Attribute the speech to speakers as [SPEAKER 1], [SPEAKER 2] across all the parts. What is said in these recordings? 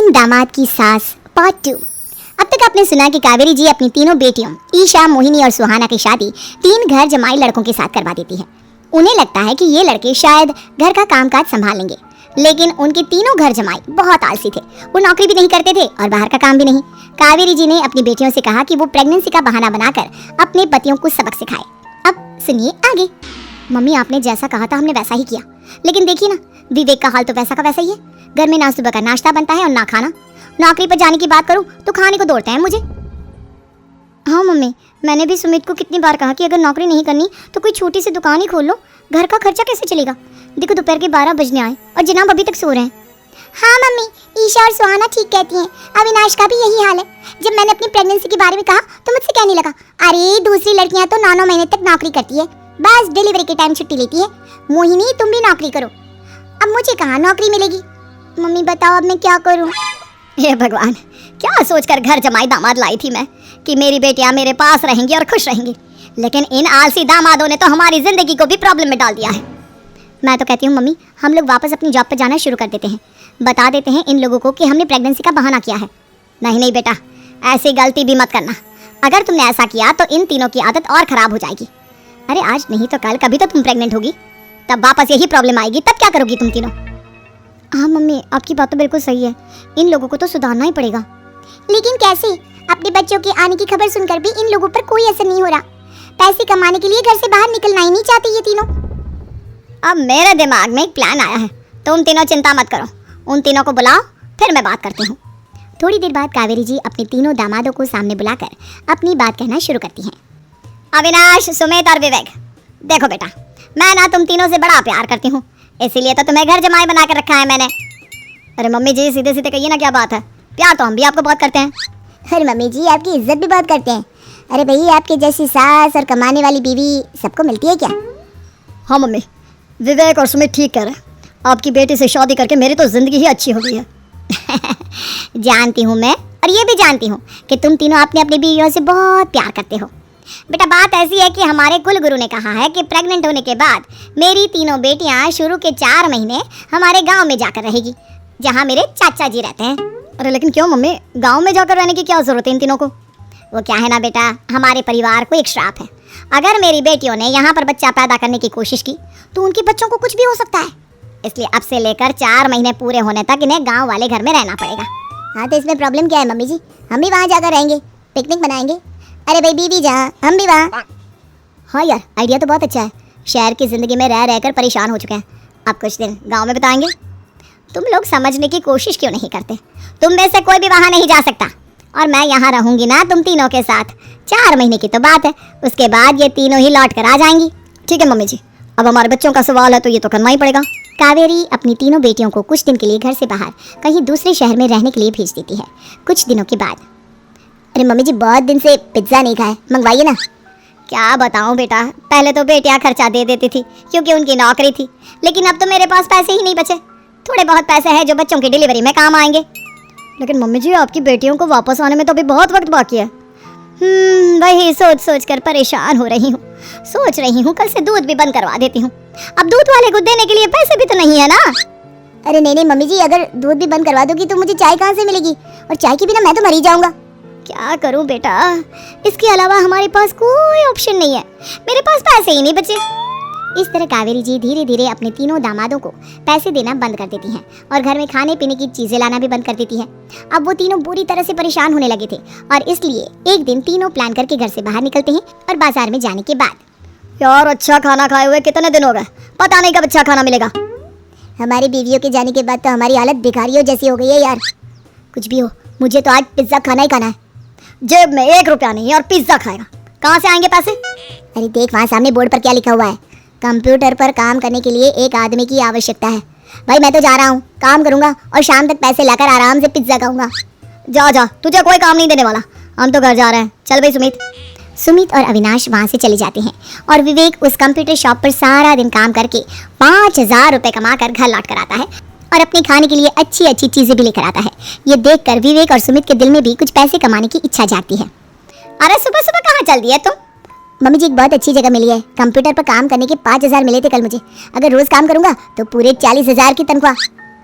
[SPEAKER 1] तीन दामाद की सास पार्ट 2। अब तक आपने सुना कि कावेरी जी अपनी तीनों बेटियों ईशा, मोहिनी और सुहाना की शादी तीन घर जमाई लड़कों के साथ करवा देती है। उन्हें लगता है कि ये लड़के शायद घर का कामकाज संभाल लेंगे, लेकिन उनके तीनों घर जमाई बहुत आलसी थे। वो नौकरी भी नहीं करते थे और बाहर का काम भी नहीं। कावेरी जी ने अपनी बेटियों से कहा कि वो प्रेगनेंसी का बहाना बनाकर अपने पतियों को सबक सिखाए। अब सुनिए आगे। मम्मी, आपने जैसा कहा था हमने वैसा ही किया, लेकिन देखिए ना, विवेक का हाल तो वैसा का वैसा ही है। घर में ना सुबह का नाश्ता बनता है और ना खाना। नौकरी पर जाने की बात करूं तो खाने को दौड़ते हैं मुझे। हाँ मम्मी, मैंने भी सुमित को कितनी बार कहा कि अगर नौकरी नहीं करनी तो कोई छोटी सी दुकान ही खोल लो, घर का खर्चा कैसे चलेगा। देखो दोपहर के 12 बजने आए और जनाब अभी तक सो रहे हैं। हाँ मम्मी, ईशा और सुहाना ठीक कहती हैं। अविनाश का भी यही हाल है। जब मैंने अपनी प्रेगनेंसी के बारे में कहा तो मुझसे कहने लगा, अरे दूसरी लड़कियां तो 9-9 महीने तक नौकरी करती है, बस डिलीवरी के टाइम छुट्टी लेती है। मोहिनी, तुम भी नौकरी करो। अब मुझे कहाँ नौकरी मिलेगी। मम्मी बताओ अब मैं क्या करूँ।
[SPEAKER 2] हे भगवान, क्या सोचकर घर जमाई दामाद लाई थी मैं कि मेरी बेटियां मेरे पास रहेंगी और खुश रहेंगी, लेकिन इन आलसी दामादों ने तो हमारी जिंदगी को भी प्रॉब्लम में डाल दिया है।
[SPEAKER 1] मैं तो कहती हूँ मम्मी, हम लोग वापस अपनी जॉब पर जाना शुरू कर देते हैं। बता देते हैं इन लोगों को कि हमने प्रेगनेंसी का बहाना किया है।
[SPEAKER 2] नहीं नहीं बेटा, ऐसी गलती भी मत करना। अगर तुमने ऐसा किया तो इन तीनों की आदत और खराब हो जाएगी। अरे आज नहीं तो कल कभी तो तुम प्रेग्नेंट होगी, तब वापस यही प्रॉब्लम आएगी। तब क्या करोगी तुम तीनों।
[SPEAKER 1] हाँ मम्मी, आपकी बात तो बिल्कुल सही है। इन लोगों को तो सुधारना ही पड़ेगा। लेकिन कैसे? अपने बच्चों के आने की खबर सुनकर भी इन लोगों पर कोई असर नहीं हो रहा। पैसे कमाने के लिए घर से बाहर निकलना ही नहीं चाहते ये तीनों।
[SPEAKER 2] अब मेरे दिमाग में एक प्लान आया है। तुम तीनों चिंता मत करो, उन तीनों को बुलाओ, फिर मैं बात करती हूँ।
[SPEAKER 1] थोड़ी देर बाद कावेरी जी अपने तीनों दामादों को सामने बुलाकर अपनी बात कहना शुरू करती हैं।
[SPEAKER 2] अविनाश, सुमित और विवेक, देखो बेटा, मैं ना तुम तीनों से बड़ा प्यार करती हूँ, इसीलिए तो तुम्हें घर जमाई बना कर रखा है मैंने। अरे मम्मी जी, सीधे सीधे कहिए ना, क्या बात है। प्यार तो हम भी आपको बहुत करते हैं।
[SPEAKER 1] अरे मम्मी जी, आपकी इज्जत भी बहुत करते हैं। अरे भैया, आपके जैसी सास और कमाने वाली बीवी सबको मिलती है क्या?
[SPEAKER 2] हाँ मम्मी, विवेक और सुमित ठीक कह रहे हैं। आपकी बेटी से शादी करके मेरी तो जिंदगी ही अच्छी हो गई है।
[SPEAKER 1] जानती हूँ मैं, और ये भी जानती हूँ कि तुम तीनों अपने अपनी बीवियों से बहुत प्यार करते हो। बेटा, बात ऐसी है कि हमारे कुल गुरु ने कहा है कि प्रेग्नेंट होने के बाद मेरी तीनों बेटियां शुरू के 4 महीने हमारे गांव में जाकर रहेगी, जहां मेरे चाचा जी रहते हैं।
[SPEAKER 2] अरे लेकिन क्यों मम्मी, गांव में जाकर रहने की क्या जरूरत है इन तीनों को।
[SPEAKER 1] वो क्या है ना बेटा, हमारे परिवार को एक श्राप है। अगर मेरी बेटियों ने यहाँ पर बच्चा पैदा करने की कोशिश की तो उनके बच्चों को कुछ भी हो सकता है। इसलिए अब से लेकर 4 महीने पूरे होने तक इन्हें गाँव वाले घर में रहना पड़ेगा। हाँ तो इसमें प्रॉब्लम क्या है मम्मी जी, हम भी वहाँ जाकर रहेंगे, पिकनिक बनाएंगे। अरे भाई बीवी जहाँ, हम भी वहाँ।
[SPEAKER 2] हाँ यार, आइडिया तो बहुत अच्छा है। शहर की ज़िंदगी में रह रहकर परेशान हो चुके हैं, अब कुछ दिन गांव में बिताएंगे।
[SPEAKER 1] तुम लोग समझने की कोशिश क्यों नहीं करते? तुम में से कोई भी वहाँ नहीं जा सकता, और मैं यहाँ रहूँगी ना तुम तीनों के साथ। 4 महीने की तो बात है, उसके बाद ये तीनों ही लौट कर आ जाएंगी।
[SPEAKER 2] ठीक है मम्मी जी, अब हमारे बच्चों का सवाल है तो ये तो करना ही पड़ेगा।
[SPEAKER 1] कावेरी अपनी तीनों बेटियों को कुछ दिन के लिए घर से बाहर कहीं दूसरे शहर में रहने के लिए भेज देती है। कुछ दिनों के बाद, अरे मम्मी जी, बहुत दिन से पिज्ज़ा नहीं खाए, मंगवाइए ना।
[SPEAKER 2] क्या बताऊं बेटा, पहले तो बेटियां खर्चा दे देती थी क्योंकि उनकी नौकरी थी, लेकिन अब तो मेरे पास पैसे ही नहीं बचे। थोड़े बहुत पैसे हैं जो बच्चों की डिलीवरी में काम आएंगे। लेकिन मम्मी जी, आपकी बेटियों को वापस आने में तो अभी बहुत वक्त बाकी है।
[SPEAKER 1] वही सोच सोच कर परेशान हो रही हूँ। सोच रही हूँ कल से दूध भी बंद करवा देती हूँ। अब दूध वाले को देने के लिए पैसे भी तो नहीं है ना। अरे नहीं नहीं मम्मी जी, अगर दूध भी बंद करवा दोगी तो मुझे चाय कहाँ से मिलेगी, और चाय के बिना मैं तो मर ही जाऊंगा। क्या करूं बेटा, इसके अलावा हमारे पास कोई ऑप्शन नहीं है। मेरे पास पैसे ही नहीं बचे। इस तरह कावेरी जी धीरे धीरे अपने तीनों दामादों को पैसे देना बंद कर देती हैं और घर में खाने पीने की चीजें लाना भी बंद कर देती हैं। अब वो तीनों बुरी तरह से परेशान होने लगे थे, और इसलिए एक दिन तीनों प्लान करके घर से बाहर निकलते हैं। और बाजार में जाने के बाद,
[SPEAKER 2] यार अच्छा खाना खाए हुए कितने दिन हो गए, पता नहीं कब अच्छा खाना मिलेगा।
[SPEAKER 1] हमारी बीवियों के जाने के बाद तो हमारी हालत भिखारियों जैसी हो गई है यार। कुछ भी हो, मुझे तो आज पिज्जा खाना ही खाना है।
[SPEAKER 2] जेब में 1 रुपया नहीं है और पिज्जा खाएगा, कहाँ से आएंगे पैसे।
[SPEAKER 1] अरे देख वहाँ सामने बोर्ड पर क्या लिखा हुआ है, कंप्यूटर पर काम करने के लिए एक आदमी की आवश्यकता है। भाई मैं तो जा रहा हूँ, काम करूँगा और शाम तक पैसे लाकर आराम से पिज्जा खाऊंगा।
[SPEAKER 2] जा जा, तुझे कोई काम नहीं देने वाला, हम तो घर जा रहे हैं। चल भाई सुमित।
[SPEAKER 1] सुमित और अविनाश वहाँ से चले जाते हैं, और विवेक उस कंप्यूटर शॉप पर सारा दिन काम करके 5000 रुपये कमा कर घर लौट कर आता है, और अपने खाने के लिए अच्छी अच्छी चीज़ें भी लेकर आता है। ये देखकर विवेक और सुमित के दिल में भी कुछ पैसे कमाने की इच्छा जागती है।
[SPEAKER 2] अरे सुबह सुबह कहाँ चल दी है तुम?
[SPEAKER 1] मम्मी जी, एक बहुत अच्छी जगह मिली है। कंप्यूटर पर काम करने के 5000 मिले थे कल मुझे। अगर रोज काम करूंगा तो पूरे 40,000 की तनख्वाह।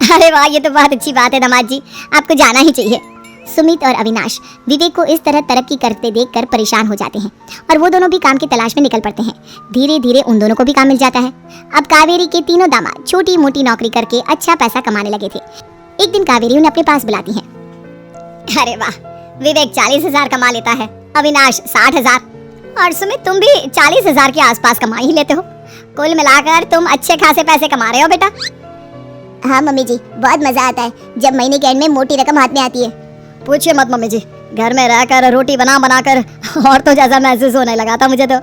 [SPEAKER 2] अरे वाह, ये तो बहुत अच्छी बात है दामाद जी, आपको जाना ही चाहिए।
[SPEAKER 1] सुमित और अविनाश विवेक को इस तरह तरक्की करते देखकर परेशान हो जाते हैं और वो दोनों भी काम की तलाश में निकल पड़ते हैं। धीरे धीरे उन दोनों को भी काम मिल जाता है। अब कावेरी के तीनों दामाद छोटी मोटी नौकरी करके अच्छा पैसा कमाने लगे थे। एक दिन कावेरी उन्हें अपने पास बुलाती है।
[SPEAKER 2] अरे वाह, विवेक 40,000 कमा लेता है, अविनाश 60,000 और सुमित तुम भी 40,000 के आसपास कमा ही लेते हो। कुल मिलाकर तुम अच्छे खासे पैसे कमा रहे हो बेटा।
[SPEAKER 1] हाँ मम्मी जी, बहुत मजा आता है जब महीने के एंड में मोटी रकम हाथ में आती है।
[SPEAKER 2] पूछिए मत मम्मी जी, घर में रहकर रोटी बना कर और तो जैसा महसूस होने लगा था मुझे तो।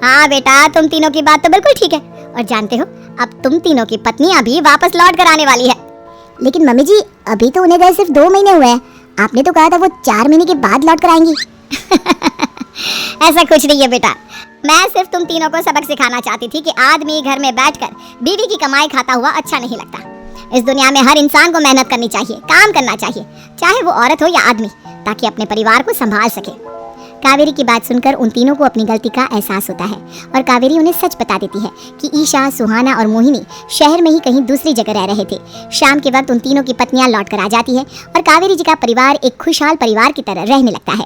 [SPEAKER 1] हाँ बेटा, तुम तीनों की बात तो बिल्कुल ठीक है। और जानते हो, अब तुम तीनों की पत्नियां भी वापस लौट कर आने वाली है। लेकिन मम्मी जी, अभी तो उन्हें गए सिर्फ 2 महीने हुए हैं। आपने तो कहा था वो 4 महीने के बाद लौट कर आएंगी।
[SPEAKER 2] ऐसा कुछ नहीं है बेटा, मैं सिर्फ तुम तीनों को सबक सिखाना चाहती थी कि आदमी घर में बैठकर बीवी की कमाई खाता हुआ अच्छा नहीं लगता। इस दुनिया में हर इंसान को मेहनत करनी चाहिए, काम करना चाहिए, चाहे वो औरत हो या आदमी, ताकि अपने परिवार को संभाल सके।
[SPEAKER 1] कावेरी की बात सुनकर उन तीनों को अपनी गलती का एहसास होता है और कावेरी उन्हें सच बता देती है कि ईशा, सुहाना और मोहिनी शहर में ही कहीं दूसरी जगह रह रहे थे। शाम के वक्त उन तीनों की पत्नियां लौट कर आ जाती है और कावेरी जी का परिवार एक खुशहाल परिवार की तरह रहने लगता है।